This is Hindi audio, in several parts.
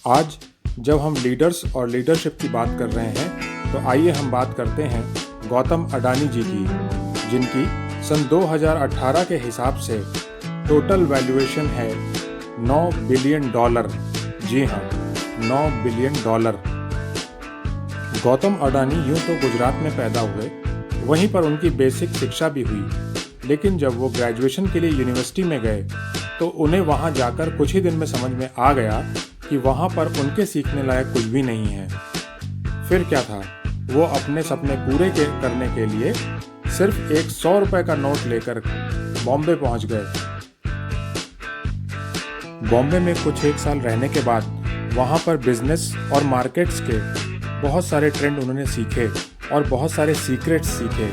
आज जब हम लीडर्स और लीडरशिप की बात कर रहे हैं तो आइए हम बात करते हैं गौतम अडानी जी की, जिनकी सन 2018 के हिसाब से टोटल वैल्यूएशन है $9 बिलियन। जी हाँ, $9 बिलियन। गौतम अडानी यूं तो गुजरात में पैदा हुए, वहीं पर उनकी बेसिक शिक्षा भी हुई, लेकिन जब वो ग्रेजुएशन के लिए यूनिवर्सिटी में गए तो उन्हें वहाँ जाकर कुछ ही दिन में समझ में आ गया कि वहाँ पर उनके सीखने लायक कुछ भी नहीं है। फिर क्या था, वो अपने सपने पूरे करने के लिए सिर्फ एक $100 का नोट लेकर बॉम्बे पहुँच गए। बॉम्बे में कुछ एक साल रहने के बाद वहाँ पर बिजनेस और मार्केट्स के बहुत सारे ट्रेंड उन्होंने सीखे और बहुत सारे सीक्रेट्स सीखे।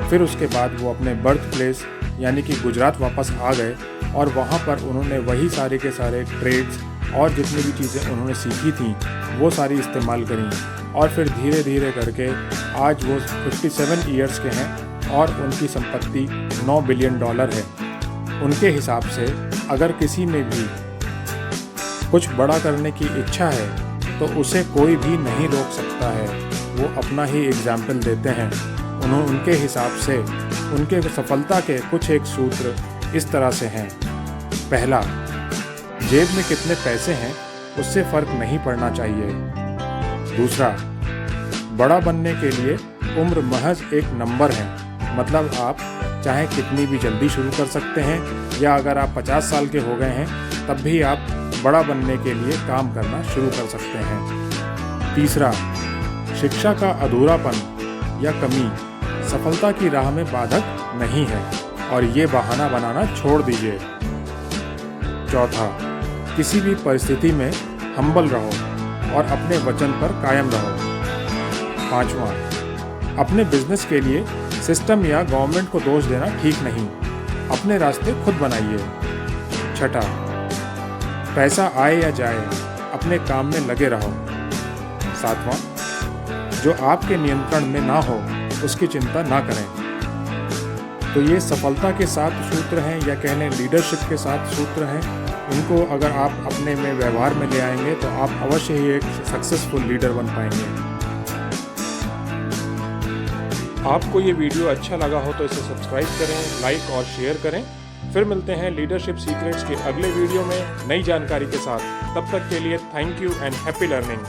फिर उसके बाद वो अपने बर्थ प्लेस यानी कि गुजरात वापस आ गए और वहाँ पर उन्होंने वही सारे के सारे ट्रेड्स और जितनी भी चीज़ें उन्होंने सीखी थी वो सारी इस्तेमाल करी और फिर धीरे धीरे करके आज वो 57 ईयर्स के हैं और उनकी संपत्ति $9 बिलियन है। उनके हिसाब से अगर किसी में भी कुछ बड़ा करने की इच्छा है तो उसे कोई भी नहीं रोक सकता है। वो अपना ही एग्जाम्पल देते हैं। उनके हिसाब से उनके सफलता के कुछ एक सूत्र इस तरह से हैं। पहला, जेब में कितने पैसे हैं उससे फ़र्क नहीं पड़ना चाहिए। दूसरा, बड़ा बनने के लिए उम्र महज एक नंबर है, मतलब आप चाहे कितनी भी जल्दी शुरू कर सकते हैं या अगर आप 50 साल के हो गए हैं तब भी आप बड़ा बनने के लिए काम करना शुरू कर सकते हैं। तीसरा, शिक्षा का अधूरापन या कमी सफलता की राह में बाधक नहीं है और ये बहाना बनाना छोड़ दीजिए। चौथा, किसी भी परिस्थिति में हम्बल रहो और अपने वचन पर कायम रहो। पांचवा, अपने बिजनेस के लिए सिस्टम या गवर्नमेंट को दोष देना ठीक नहीं, अपने रास्ते खुद बनाइए। छठा, पैसा आए या जाए अपने काम में लगे रहो। सातवां, जो आपके नियंत्रण में ना हो उसकी चिंता ना करें। तो ये सफलता के 7 सूत्र हैं या कहने लीडरशिप के 7 सूत्र हैं। इनको अगर आप अपने में व्यवहार में ले आएंगे तो आप अवश्य ही एक सक्सेसफुल लीडर बन पाएंगे। आपको ये वीडियो अच्छा लगा हो तो इसे सब्सक्राइब करें, लाइक और शेयर करें। फिर मिलते हैं लीडरशिप सीक्रेट्स के अगले वीडियो में नई जानकारी के साथ। तब तक के लिए thank you and happy learning.